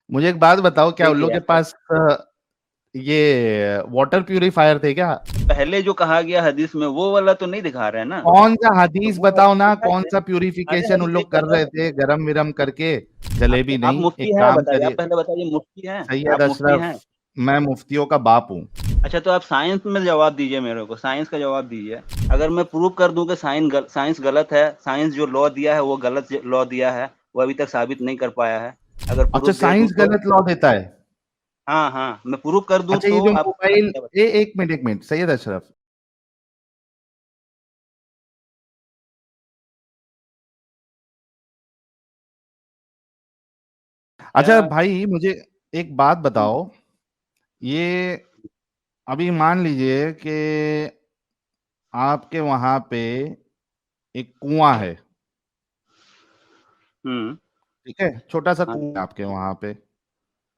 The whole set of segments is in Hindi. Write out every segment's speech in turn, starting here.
मुझे एक बात बताओ, क्या उन लोग देखिए के पास ये वाटर प्यूरिफायर थे क्या? पहले जो कहा गया हदीस में वो वाला तो नहीं दिखा रहे हैं ना, कौन सा तो हदीस वो बताओ हदीस ना, दिखाए कौन थे। सा अरे प्यूरिफिकेशन उन हदीस लोग एक कर रहे बताओ, थे गरम विरम करके? जलेबी आप नहीं, एक मुफ्ती हैं काम बताइए, आप करिए। पहले बताइए मुफ्ती हैं? सैयद आप मुफ्ती अशरफ, हैं? मैं मुफ्तियों का बाप हूँ। अच्छा तो आप साइंस में जवाब दीजिए मेरे को, साइंस का जवाब दीजिए। अगर मैं प्रूव कर दूँ कि साइंस गलत है, साइंस जो लॉ दिया है वो गलत लॉ दिया है, वो अभी तक साबित नहीं कर पाया है। अगर अच्छा, प्रूफ दे दूँ साइंस तो गलत लॉ देता है? हाँ, हाँ, मैं प्रूव कर दूँ अच्छा, ये तो जो आप मोबाइल, अच्छा ए एक मिनट, एक मिनट, सैयद अशरफ, अच्छा क्या भाई मुझे एक बात हुँ, बताओ। ये अभी मान लीजिए कि आपके वहां पे एक कुआं है, हुँ, ठीक है, छोटा सा हाँ, कुआं है आपके वहां पे।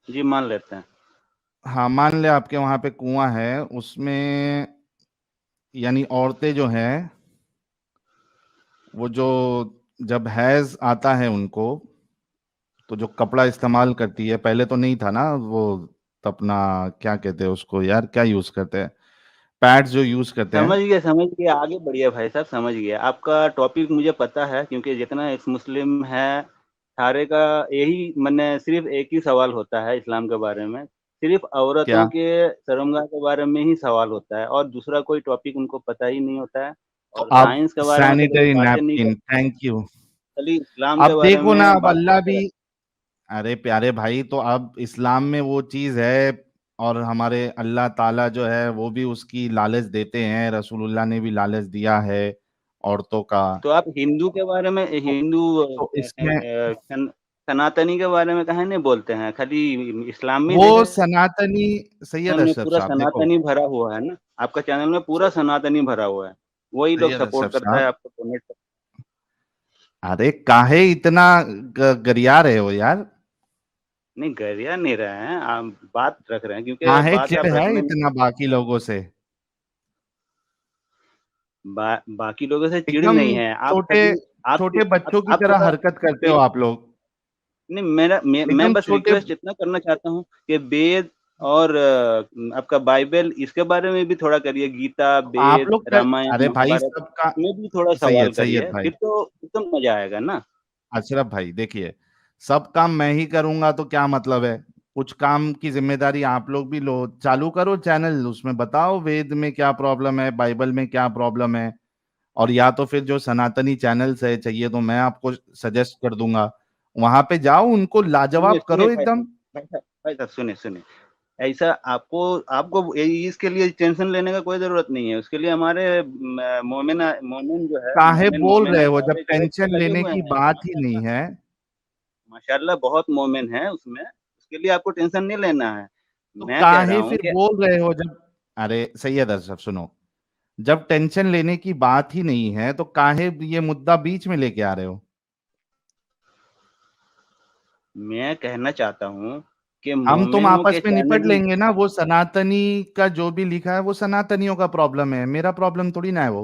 जी मान लेते हैं। हाँ, मान ले आपके वहां पे कुआं है, उसमें यानी औरतें जो हैं, वो जो जब हैज आता है उनको, तो जो कपड़ा इस्तेमाल करती है, पहले तो नहीं था ना वो, तो अपना क्या कहते हैं उसको यार, क्या यूज करते हैं, पैड्स जो यूज करते हैं। समझ गए, आगे बढ़िए भाई साहब समझ गए। आपका टॉपिक मुझे पता है क्योंकि जितना एक्स मुस्लिम है, सारे का यही मने सिर्फ़ एक ही सवाल होता है इस्लाम के बारे में। सिर्फ़ औरतों क्या? के शर्मगाह के बारे में ही सवाल होता है और दूसरा कोई टॉपिक उनको पता ही नहीं होता है तो और अब साइंस के बारे में तो कभी सैनिटरी बातें नहीं नैपकिन, करते हैं। Thank you. खाली इस्लाम के अब बारे देखो ना, में अब बात अल्लाह करते भी, रहते हैं। अरे प्यारे भाई, तो अब इस्लाम में वो चीज है, और हमारे अल्लाह ताला जो है वो भी उसकी लालच देते हैं, रसूलुल्लाह ने भी लालच दिया है औरतों का। तो आप हिंदू के बारे में तो, हिंदू तो इसमें सनातनी के बारे में काहे नहीं बोलते हैं? खाली इस्लाम में वो देख सनातनी, सैयद चैनल में अशरफ पूरा साहब देखो, सनातनी भरा हुआ है ना, आपका चैनल में पूरा सनातनी भरा हुआ है। वही लोग सैयद सपोर्ट अशरफ करता है साहब, आपको डोनेट करता अरे काहे इतना गरिया रहे हो यार? है। नहीं गरिया नहीं रहे हैं, आप बात रख रहे हैं क्योंकि काहे बात चिढ़ आप है रखने में इतना बाकी लोगों से? बाकी लोगों से चिढ़ एकदम नहीं है। आप छोटे खाली आप छोटे बच्चों की आप तरह थोड़ा हरकत करते हो बे आप लोग। नहीं मैं एकदम बस छोटे। रिक्वेस्ट इतना करना चाहता हूँ कि वेद और आपका बाइबल इसके बारे में भी थोड़ा करिए, गीता, आप वेद, लोग रामायण, अरे भाई महाभारत सबका, इसमें भी थोड़ा सवाल सैयद सैयद करिए, भाई, फिर तो मज़ा आएगा ना। अशरफ भाई देखिए, सब काम मैं ही करूंगा तो क्या मतलब है? कुछ काम की जिम्मेदारी आप लोग भी लो। चालू करो चैनल, उसमें बताओ वेद में क्या प्रॉब्लम है, बाइबल में क्या प्रॉब्लम है। और या तो फिर जो सनातनी चैनल्स है, चाहिए तो मैं आपको सजेस्ट कर दूंगा, वहां पे जाओ, उनको सुनिए, लाजवाब सुनिए करो एकदम। भाई साहब सुनिए, सुनिए। ऐसा आपको आपको इसके लिए टेंशन लेने का कोई ज़रूरत नहीं है। उसके लिए हमारे मोमिन जो है, काहे बोल रहे मोमिनात हो जब सारे जो है टेंशन लगे लेने हुए की हैं बात ही नहीं माशाअल्लाह। है? माशाअल्लाह बहुत मोमिन हैं उसमें, उसके लिए आपको टेंशन नहीं लेना है। तो मैं कह रहा काहे हूँ फिर कि बोल रहे हो जब, अरे सैयद अशरफ सुनो, जब टेंशन लेने की बात ही नहीं है तो काहे ये मुद्दा बीच में लेके आ रहे हो? मैं कहना चाहता हूँ कि हम तुम मोमिनों के आपस में निपट चैनल लेंगे ना, वो सनातनी का जो भी लिखा है वो सनातनियों का प्रॉब्लम है, मेरा प्रॉब्लम थोड़ी ना है वो।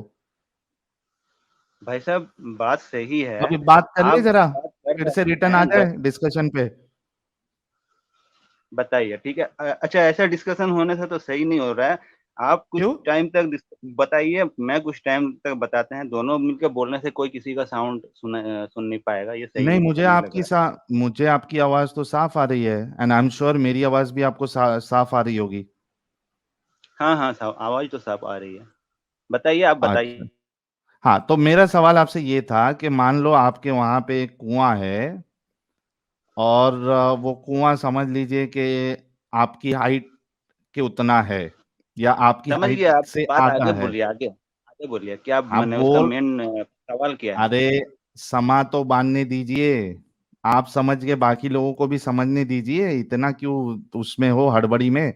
भाई साहब बात सही है। अभी बात कर ले आप जरा, बात कर फिर से सकते रिटर्न आ हैं जाए डिस्कशन पे। बताइए ठीक है। अच्छा ऐसा डिस्कशन होने से तो सही नहीं हो रहा है। आप कुछ क्यों? टाइम तक बताइए, मैं कुछ टाइम तक बताते हैं, दोनों मिलकर बोलने से कोई किसी का साउंड सुन नहीं पाएगा, ये नहीं, सही नहीं लग रहा है। मुझे आपकी आवाज तो साफ आ रही है, एंड आई एम श्योर मेरी आवाज भी आपको साफ आ रही होगी। हाँ, हाँ, साफ आवाज़ तो साफ आ रही है। बताइए, आप अच्छा, बताइए। हाँ, तो मेरा सवाल आपसे ये था कि मान लो आपके वहां पे एक कुआं है, और वो कुआं समझ लीजिए कि आपकी हाइट के उतना है, या आपकी समझ हाइट गया, आप से बात आगे आधा है। बोलिए, आगे बोलिए। क्या आप मने उसका बोल, मेन सवाल क्या है? अरे समा तो बांधने दीजिए, आप समझ के बाकी लोगों को भी समझने दीजिए, इतना क्यों उसमें हो हड़बड़ी में?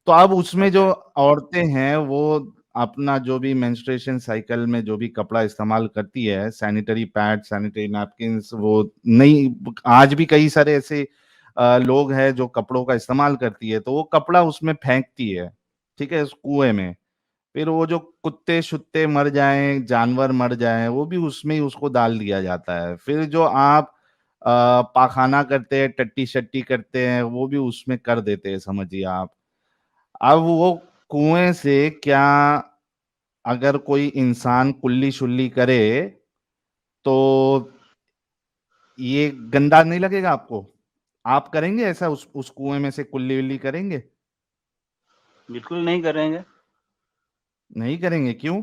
तो अब उसमें जो अच्छा। औरतें हैं वो अपना जो भी मेंस्ट्रुएशन साइकिल में जो भी कपड़ा इस्तेमाल करती है, सैनिटरी पैड, सैनिटरी नैपकिन्स, वो नहीं, आज भी कई सारे ऐसे लोग हैं जो कपड़ों का इस्तेमाल करती है, तो वो कपड़ा उसमें फेंकती है, ठीक है, उस कुएं में। फिर वो जो कुत्ते शुत्ते मर जाएं, जानवर मर जाएं, वो भी उसमें ही उसको डाल दिया जाता है। फिर जो आप पाखाना करते हैं, टट्टी शट्टी करते हैं, वो भी उसमें कर देते हैं, समझिए आप। अब वो कुएं से क्या, अगर कोई इंसान कुल्ली शुल्ली करे तो ये गंदा नहीं लगेगा आपको? आप करेंगे ऐसा, उस कुएं में से कुल्ली उल्ली करेंगे? बिल्कुल नहीं करेंगे। नहीं करेंगे, क्यों?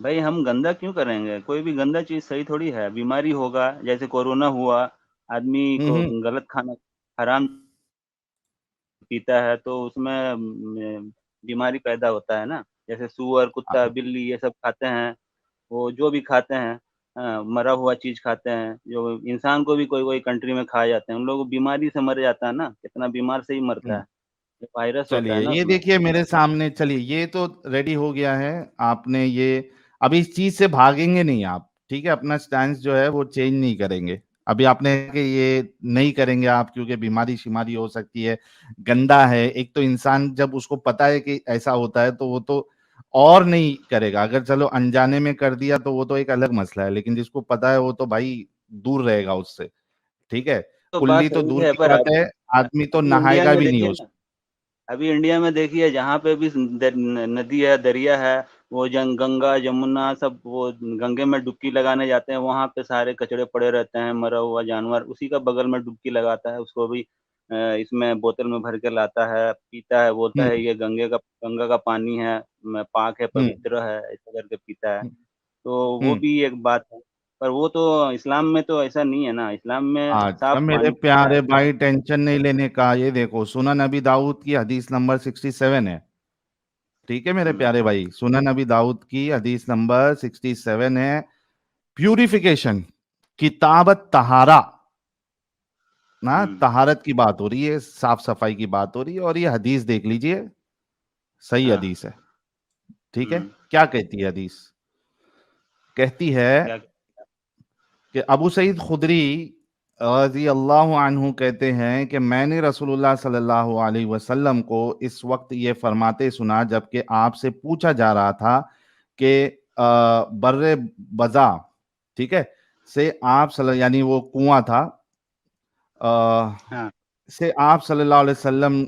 भाई हम गंदा क्यों करेंगे? कोई भी गंदा चीज सही थोड़ी है। बीमारी होगा, जैसे कोरोना हुआ, आदमी को हम्म। गलत खाना, हराम पीता है तो उसमें बीमारी पैदा होता है ना। जैसे सुअर, कुत्ता, बिल्ली ये सब खाते हैं, वो जो भी खाते हैं, मरा हुआ चीज खाते हैं, जो इंसान को भी कोई कोई कंट्री में खाए जाते हैं, उन लोग बीमारी से मर जाता है ना, कितना बीमार से ही मरता हम्म। है। ये वायरस होता है चलिए ना ये उसमें। देखिए मेरे सामने, चलिए ये तो रेडी हो गया है। आपने ये, अभी इस चीज से भागेंगे नहीं आप, ठीक है? अपना स्टैंड जो है वो चेंज नहीं करेंगे। अभी आपने कि ये नहीं करेंगे आप क्योंकि बीमारी शिमारी हो सकती है, गंदा है। एक तो इंसान जब उसको पता है कि ऐसा होता है तो वो तो और नहीं करेगा। अगर चलो अनजाने में कर दिया तो वो तो एक अलग मसला है, लेकिन जिसको पता है वो तो भाई दूर रहेगा उससे, ठीक है? तो बात कुल्ली तो सही दूर है, की पर बात है, आदमी तो अभी इंडिया नहाएगा में भी नहीं देखिए उसमें। ना, अभी इंडिया में देखिए जहाँ पे भी नदी है, दरिया है, वो गंगा जमुना सब, वो गंगे में डुबकी लगाने जाते हैं, वहां पे सारे कचड़े पड़े रहते हैं, मरा हुआ जानवर उसी का बगल में डुबकी लगाता है, उसको भी इसमें बोतल में भर के लाता है, पीता है, बोलता है हम्म। ये गंगा का पानी है, पाक है, हम्म। पवित्र है, ऐसा करके पीता है। तो वो हम्म। भी एक बात है। पर वो तो इस्लाम में तो ऐसा नहीं है ना, इस्लाम में अच्छा साफ मेरे पानी पीता प्यारे है। भाई, टेंशन नहीं लेने का। ये देखो सुनन नबी दाऊद की हदीस नंबर 67 है, ठीक है मेरे हम्म। प्यारे भाई? सुनन नबी दाऊद की हदीस नंबर 67 है। प्यूरिफिकेशन, किताबत तहारा, ना हम्म। तहारत की बात हो रही है, साफ सफाई की बात हो रही है, और ये हदीस देख लीजिए, सही हाँ। हदीस है, ठीक है? हम्म। क्या कहती है हदीस? कहती है क्या? कि अबू सईद खुदरी रजी अल्लाह अन्हु कहते हैं कि मैंने रसूलुल्लाह सल्लल्लाहु अलैहि वसल्लम को इस वक्त ये फरमाते सुना जबकि आपसे पूछा जा रहा था कि बर्रे बजा, ठीक है, से यानी वो कुआं था, अ, हाँ। से आप सल्लल्लाहु अलैहि वसल्लम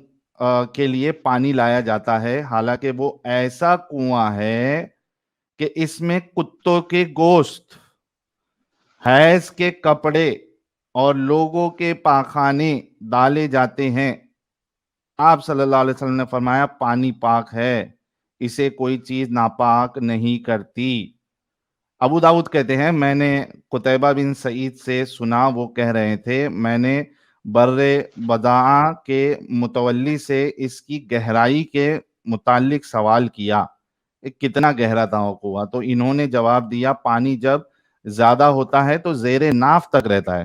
के लिए पानी लाया जाता है, हालांकि वो ऐसा कुआं है कि इसमें कुत्तों के गोश्त, हैज के कपड़े और लोगों के पाखाने डाले जाते हैं। आप सल्लल्लाहु अलैहि वसल्लम ने फरमाया पानी पाक है, इसे कोई चीज नापाक नहीं करती। अबू दाऊद कहते हैं मैंने कुतैबा बिन सईद से सुना, वो कह रहे थे मैंने बर्रे बदा के मुतवल्ली से इसकी गहराई के मुतालिक सवाल किया, कितना गहरा था वो कुआं? तो इन्होंने जवाब दिया पानी जब ज्यादा होता है तो जेरे नाफ तक रहता है,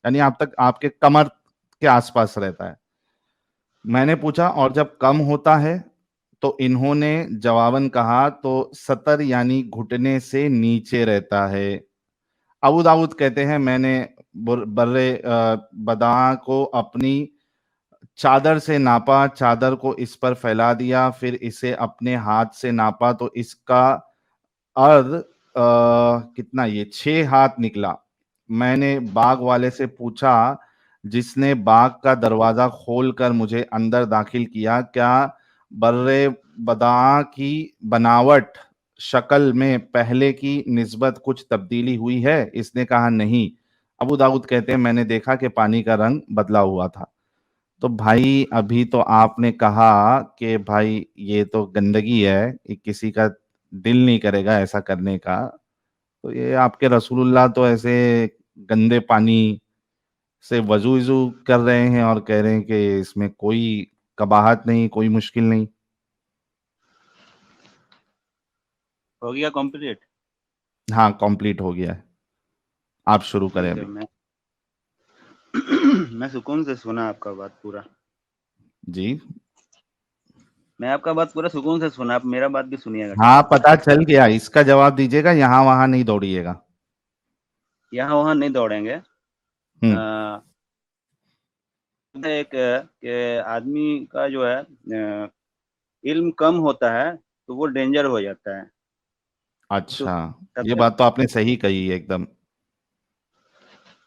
यानी आप तक, आपके कमर के आसपास रहता है। मैंने पूछा और जब कम होता है? तो इन्होंने जवाबन कहा तो सतर यानी घुटने से नीचे रहता है। अबू दाऊद कहते हैं मैंने बर्रे बदा को अपनी चादर से नापा, चादर को इस पर फैला दिया, फिर इसे अपने हाथ से नापा तो इसका अर्ध कितना, ये 6 हाथ निकला। मैंने बाग वाले से पूछा, जिसने बाग का दरवाजा खोलकर मुझे अंदर दाखिल किया, क्या बर्रे बदा की बनावट, शक्ल में पहले की निस्बत कुछ तब्दीली हुई है? इसने कहा नहीं। अबू दाऊद कहते हैं मैंने देखा कि पानी का रंग बदला हुआ था। तो भाई अभी तो आपने कहा कि भाई ये तो गंदगी है, ये किसी का दिल नहीं करेगा ऐसा करने का। तो ये आपके रसूलुल्लाह तो ऐसे गंदे पानी से वजू वजू कर रहे हैं और कह रहे हैं कि इसमें कोई कबाहत नहीं, कोई मुश्किल नहीं। हो गया कंप्लीट? हाँ कंप्लीट हो गया है, आप शुरू करें ठीक है। अभी। मैं मैं सुकून से सुना आपका बात पूरा। जी। मैं आपका बात पूरा सुकून से सुना, आप मेरा बात भी सुनिएगा, ठीक हाँ है? पता चल गया, इसका जवाब दीजिएगा, यहाँ वहां नहीं दौड़िएगा। यहाँ वहाँ नहीं दौड़ेंगे। हम्म। अ, एक कि आदमी का जो है इल्म कम होता है तो वो डेंजर हो जाता है। तो अच्छा, ये सबसे बात तो आपने सही कही एकदम।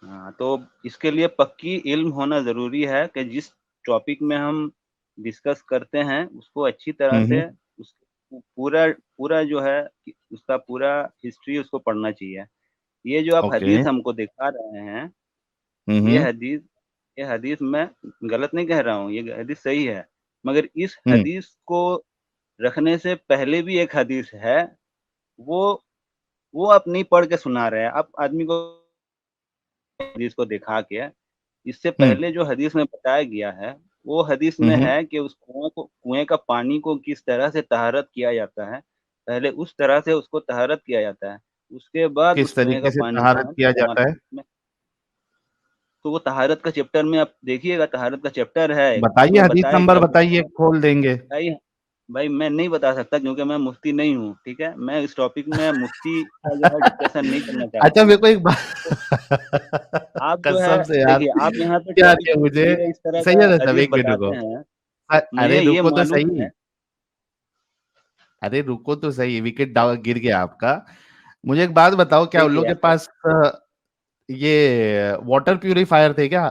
हाँ, तो इसके लिए पक्की इल्म होना ज़रूरी है कि जिस टॉपिक में हम डिस्कस करते हैं, उसको अच्छी तरह से उस पूरा पूरा जो है कि उसका पूरा हिस्ट्री उसको पढ़ना चाहिए। ये जो आप ओके। हदीस हमको दिखा रहे हैं, ये हम्म। हदीस ये हदीस मैं गलत नहीं कह रहा हूँ, ये हदीस सही है। मगर इस हम्म। हदीस को रखने से पहले भी एक हदीस है, वो वो आप नहीं पढ़ के सुना रहे हैं। आप आदमी को हदीस को दिखा के इससे हम्म। पहले जो हदीस में बताया गया है, वो हदीस में हम्म। है कि उस कुएँ का पानी को किस तरह से तहारत किया जाता है। पहले उस तरह से उसको तहारत किया जाता है, उसके बाद उस किस कुएँ का तरीके से पानी को तहारत हम किया इस्तेमाल जाता है? इसमें तो वो तहारत का चैप्टर में आप देखिएगा, तहारत का चैप्टर है एक, बताइए, उसमें हदीस बताया नंबर गया बताइए, खोल देंगे। भाई भाई मैं नहीं बता सकता क्योंकि मैं मुफ्ती नहीं हूँ, ठीक है? मैं इस टॉपिक में मुफ्ती का जो है डिस्कशन नहीं करना चाहता अच्छा, हूँ। मेरे को एक तो बात आप जो है कसम से यार, देखिए, आप यहाँ पे क्या टॉपिक दिया मुझे। ये इस तरह सही का है ना सब, हदीस एक मिनट बताते रुको। हैं, अरे मुझे ये रुको तो मालूम सही। है अरे रुको तो सही, विकेट डाउन गिर गया आपका। मुझे एक बात बताओ, क्या उन लोग देखिए के पास ये वाटर प्यूरिफायर थे क्या?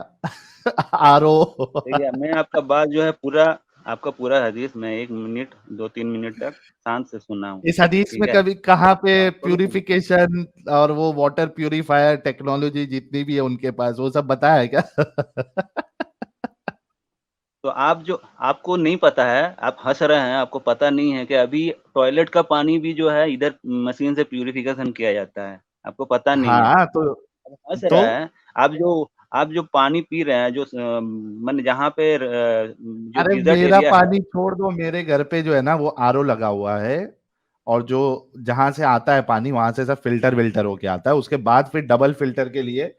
आरओ? देखिए मैं आपका बात जो है पूरा आपका पूरा हदीस मैं 1 मिनट 2-3 मिनट तक शांत से सुना हूँ, इस हदीस ठीक में है? कभी कहाँ पे तो आपको भी सुन प्यूरिफिकेशन और वो वाटर प्यूरिफायर टेक्नोलॉजी जितनी भी है उनके पास, वो सब बताया है क्या? तो आप जो आपको नहीं पता है, आप हँस रहे हैं, आपको पता नहीं है कि अभी टॉयलेट का पानी भी जो है इधर मशीन से प्यूरिफिकेशन किया जाता है, आपको पता नहीं है। हाँ तो आप हँस तो रहे हैं, आप जो पानी पी रहे हैं, जो माने जहाँ पे जो अरे डिज़र्ट मेरा एरिया है पानी छोड़ दो, मेरे घर पे जो है ना वो आरओ लगा हुआ है। और जो जहां से आता है पानी वहां से सब फिल्टर विल्टर होके आता है, उसके बाद फिर डबल फिल्टर के लिए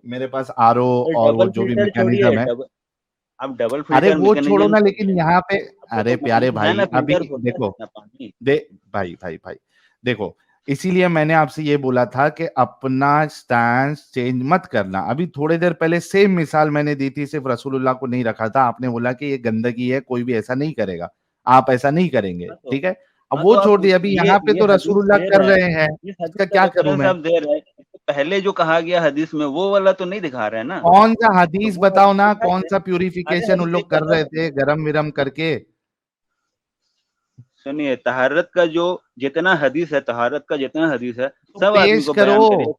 मेरे पास आरओ अरे और वो डबल जो भी फ़िल्टर छोड़िए, मैकेनिज्म है। आप डबल अरे फ़िल्टर वो छोड़ो मैकेनिज़्म ना, लेकिन छोड़िए, यहाँ पे आपको अरे तो प्यारे मालूम है भाई ना अभी फ़िल्टर होता है देखो, कितना पानी? दे भाई भाई भाई देखो, इसीलिए मैंने आपसे ये बोला था कि अपना स्टैंड चेंज मत करना। अभी थोड़ी देर पहले सेम मिसाल मैंने दी थी, सिर्फ रसूलुल्लाह को नहीं रखा था। आपने बोला कि ये गंदगी है, कोई भी ऐसा नहीं करेगा, आप ऐसा नहीं करेंगे, हाँ, तो ठीक है। अब हाँ, वो तो आप छोड़ दिया, अभी यहाँ पे ये तो हदीस रसूलुल्लाह दे कर रहे रहे हैं, हैं, जिस हदीस इसका का क्या करूं रेफरेंस मैं? आप दे रहे हैं, इससे पहले जो कहा गया हदीस में, वो वाला तो नहीं दिखा रहे हैं ना? कौन सा तो हदीस वो बताओ हदीस ना, कौन दिखाइए। सा अरे प्यूरिफिकेशन उन हदीस लोग एक कर रहे बताता थे गरम विरम करके? सुनिए, तहारत का जो जितना हदीस है, तहारत का जितना हदीस है, तो सब आदमी पेश को करो। बयान करिए।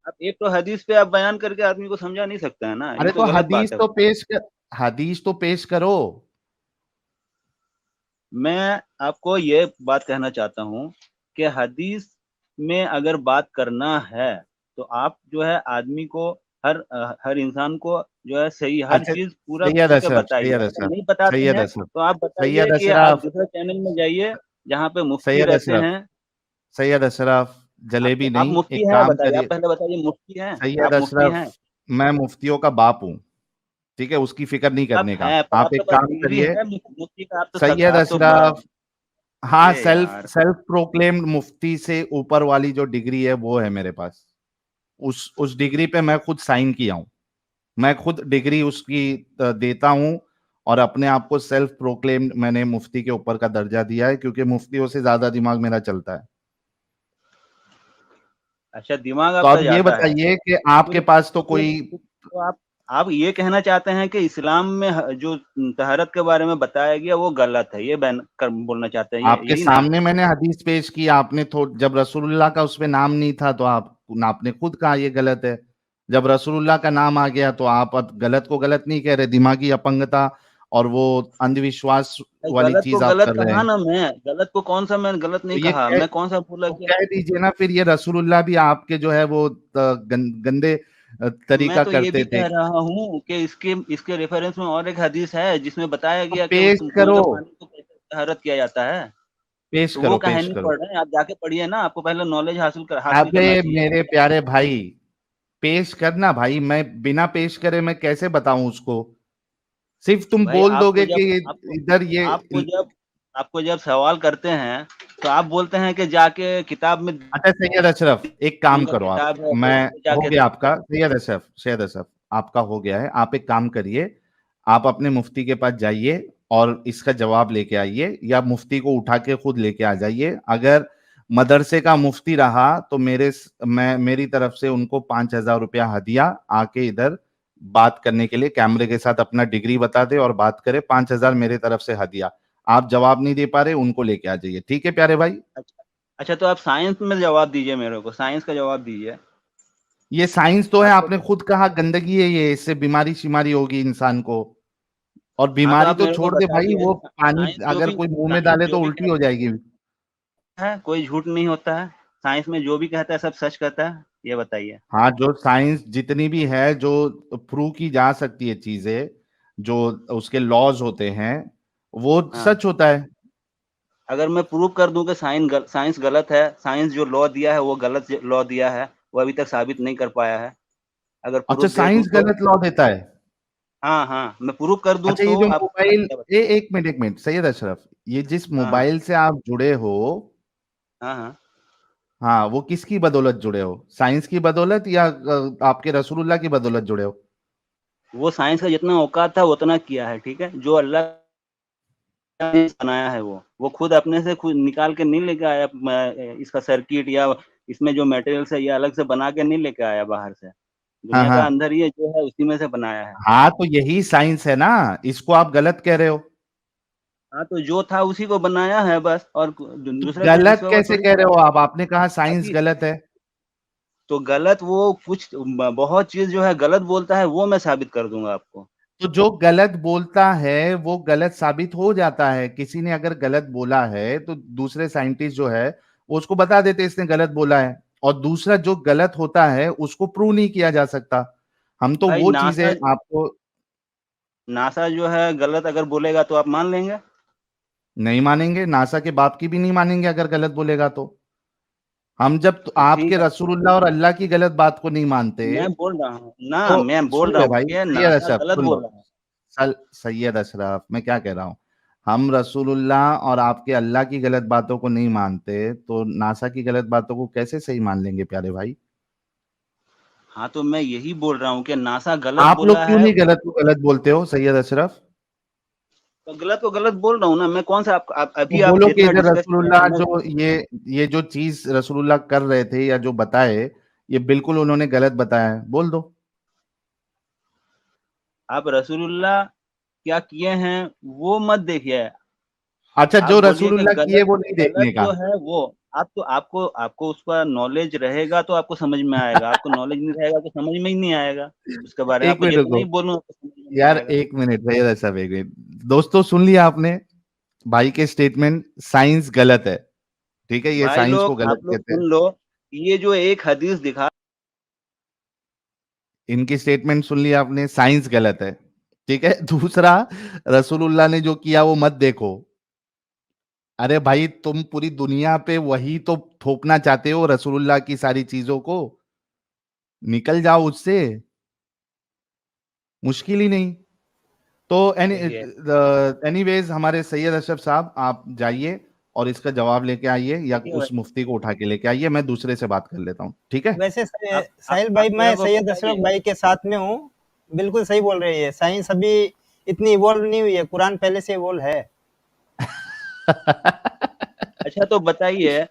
अब एक तो हदीस पे आप बयान करके आदमी को समझा नहीं सकते हैं ना, ये अरे तो तो गलत बात है। हदीस तो पेश करो। मैं आपको ये बात कहना चाहता हूँ कि हदीस में अगर बात करना है, तो आप जो है आदमी को हर इंसान को जो है सही हर अच्छा, चीज़ पूरा सैयद खुल के अशरफ, बताइए। सैयद अगर अशरफ, नहीं बताते सैयद हैं, अशरफ, तो आप बताइए सैयद कि आप अशरफ, दूसरे चैनल में जाइए, जहाँ पे मुफ्ती सैयद रहते अशरफ, हैं। सैयद अशरफ, जलेबी आप नहीं, मुफ्ती एक हैं काम बताइए, आप करिए। पहले बताइए मुफ्ती हैं? सैयद आप मुफ्ती अशरफ, हैं? मैं मुफ्तियों का बाप हूँ, ठीक है, उसकी फिक्र नहीं आप करने का। हैं, पर आप आपके एक पास काम डिग्री करिए। है मुफ्ती का, सैयद आप तो अशरफ, हाँ, ये सेल्फ यार। सेल्फ प्रोक्लेम्ड मुफ्ती से ऊपर वाली जो डिग्री है वो है मेरे पास। उस डिग्री पे मैं खुद साइन किया हूँ। मैं खुद डिग्री उसकी देता हूँ। और अपने आप को सेल्फ प्रोक्लेम्ड मैंने मुफ्ती के ऊपर का दर्जा दिया है, क्योंकि मुफ्तियों से ज्यादा दिमाग मेरा चलता है। अच्छा, दिमाग तो आपका अब ये जाता है। बताइए कि तो आपके पास तो फिर कोई तो आप ये कहना चाहते हैं कि इस्लाम में जो तहरत के बारे में बताया गया वो गलत है, ये बोलना चाहते हैं, ये आपके यही ना? सामने मैंने हदीस पेश की, आपने जब रसूलुल्लाह का उसमें नाम नहीं था तो आपने खुद कहा ये गलत है। जब रसूलुल्लाह का नाम आ गया तो आप अब गलत को गलत नहीं कह रहे, दिमागी अपंगता और वो अंधविश्वास भाई, वाली गलत को चीज आप गलत कर रहे कहा हैं। ना मैं, गलत को कौन सा मैं गलत तो नहीं कहा, मैं कौन सा बोला कि कह दीजिए ना फिर, ये रसूलुल्लाह भी आपके जो है वो गंदे मैं तरीका तो ये भी करते थे। कह रहा हूँ कि इसके इसके रेफरेंस में और एक हदीस है जिसमें बताया तो गया कि उस पेश कुएं करो, का पानी को कैसे तहरत किया जाता है। पेश तो वो करो, कहानी पेश नहीं करो। पढ़ रहे हैं, आप जाके पढ़िए ना, आपको पहले नॉलेज हासिल अबे करना चाहिए। मेरे प्यारे भाई, पेश करना भाई, मैं बिना पेश करे मैं कैसे बताऊं उसको? सिर्फ तुम भाई बोल आपको दोगे जब कि आपको इधर ये आपको जब आपको जब सवाल करते हैं, तो आप बोलते हैं कि जाके किताब में अच्छा सैयद अशरफ, एक काम उनका करो, आप किताब है तो मैं उसमें हो जाके गया देखिए। आपका सैयद अशरफ, सैयद अशरफ, आपका हो गया है। आप एक काम करिए, आप अपने मुफ्ती के पास जाइए और इसका जवाब लेके आइए, या मुफ्ती को उठा के खुद लेके आ जाइए। अगर मदरसे का मुफ्ती रहा तो मेरी तरफ से उनको 5,000 रुपया हदिया, आके इधर बात करने के लिए कैमरे के साथ अपना डिग्री बता दे और बात करे, 5,000 मेरे तरफ से हदिया। आप जवाब नहीं दे पा रहे, उनको लेके आ जाइए, ठीक है प्यारे भाई। अच्छा, अच्छा तो आप साइंस में जवाब दीजिए, मेरे को साइंस का जवाब दीजिए। ये साइंस तो है, आपको, आपने खुद कहा गंदगी है ये, इससे बीमारी शिमारी होगी इंसान को। और हाँ तो बीमारी आप तो मेरे को छोड़ दे भाई, बताइए, वो पानी साइंस जो अगर भी कोई मुंह में साइंस डाले जो तो भी उल्टी हो कहता जाएगी। है कोई झूठ नहीं होता है, साइंस में जो भी कहता है सब सच कहता है, ये बताइए। हाँ, जो साइंस जितनी भी है, जो प्रूव की जा सकती है चीजें, जो उसके लॉज होते हैं, वो हाँ, सच होता है। अगर मैं प्रूव कर दूं कि साइंस गलत है, साइंस जो लॉ दिया है वो गलत लॉ दिया है, वो अभी तक साबित नहीं कर पाया है, अगर अच्छा, प्रूफ दे दूं साइंस तो। गलत लॉ देता है। हाँ हाँ, मैं प्रूफ कर दूं अच्छा, ये तो जो आप मोबाइल, बताइए। एक मिनट एक मिनट, सैयद अशरफ, ये जिस हाँ हाँ मोबाइल से आप जुड़े हो, हाँ हाँ, हाँ, वो किसकी बदौलत जुड़े हो? साइंस की बदौलत या आपके रसूलुल्लाह की बदौलत जुड़े हो? वो साइंस का जितना औकात था उतना किया है, ठीक है, जो अल्लाह ने बनाया है वो खुद अपने से खुद निकाल के नहीं लेके आया, इसका सर्किट या इसमें जो मटेरियल्स है ये अलग से बना के नहीं लेके आया बाहर से, हाँ दुनिया हाँ का अंदर ये जो है उसी में से बनाया है। हाँ, तो यही साइंस है ना, इसको आप गलत कह रहे हो। हाँ तो जो था उसी को बनाया है बस, और तो दूसरा कुछ गलत डिस्कवर कैसे थोड़ी कह रहे किया हो है। आप? आपने कहा साइंस अभी गलत है। तो गलत वो कुछ बहुत चीज जो है गलत बोलता है, वो मैं साबित कर दूंगा आपको। तो जो गलत बोलता है वो गलत साबित हो जाता है। किसी ने अगर गलत बोला है तो दूसरे साइंटिस्ट जो है वो उसको बता देते इसने गलत बोला है, और दूसरा जो गलत होता है उसको प्रूव नहीं किया जा सकता। हम तो भाई वो चीजें नासा आपको नासा जो है गलत अगर बोलेगा तो आप मान लेंगे? नहीं मानेंगे, नासा के बाप की भी नहीं मानेंगे अगर गलत बोलेगा तो। हम जब तो आपके ठीक है, रसूलुल्लाह और अल्लाह की गलत बात को नहीं मानते, मैं बोल रहा हूँ ना, तो मैं बोल सुन रहा ले हूँ भाई, कि सैयद नासा अशरफ गलत सुन लो। बोल रहा है। सैयद अशरफ, मैं क्या कह रहा हूँ, हम रसूलुल्लाह और आपके अल्लाह की गलत बातों को नहीं मानते तो नासा की गलत बातों को कैसे सही मान लेंगे प्यारे भाई? हाँ तो मैं यही बोल रहा हूँ कि नासा गलत आप लोग बोला क्यों है। नहीं गलत को गलत बोलते हो सैयद अशरफ? तो गलत को गलत बोल रहा हूँ ना मैं, कौन सा तो अभी आप बोलो कि जितना इधर डिस्कस किए हैं रसूलुल्लाह मैं। जो ये जो चीज रसूलुल्लाह कर रहे थे या जो बताए, ये बिल्कुल उन्होंने गलत बताया है, बोल दो। आप रसूलुल्लाह क्या किए हैं वो मत देखिए, अच्छा, आप जो बोलिए कि रसूलुल्लाह किए गलत वो नहीं गलत देखने का। जो है वो, आप तो आपको आपको उसका नॉलेज रहेगा तो आपको समझ में आएगा, आपको नॉलेज नहीं रहेगा तो समझ में ही नहीं आएगा, उसके बारे में एक आपको मिनट जितना रुको ही बोलूं आपको समझ में नहीं यार, आएगा। एक मिनट भैया साहब, एक मिनट। दोस्तों, सुन लिया आपने भाई के स्टेटमेंट, साइंस गलत है, ठीक है, ये भाई साइंस को लोग गलत आप लोग कहते हैं। सुन लो, ये जो एक हदीस दिखा, इनकी स्टेटमेंट सुन लिया आपने, साइंस गलत है, ठीक है। दूसरा, रसूलुल्लाह ने जो किया वो मत देखो। अरे भाई, तुम पूरी दुनिया पे वही तो थोपना चाहते हो, रसूलुल्लाह की सारी चीजों को, निकल जाओ उससे, मुश्किल ही नहीं। तो देखिए एनीवेज, हमारे सैयद अशरफ साहब, आप जाइए और इसका जवाब लेके आइए, या देखिए भाई, उस मुफ्ती को उठा के लेके आइए, मैं दूसरे से बात कर लेता हूँ, ठीक है। वैसे आप साहिल आप भाई, मैं मेरे को सैयद अशरफ बताइए। भाई के साथ में हूँ। बिल्कुल सही बोल रही है, साइंस अभी इतनी इवॉल्व नहीं हुई है, कुरान पहले से इवॉल्व है। अच्छा तो बताइए,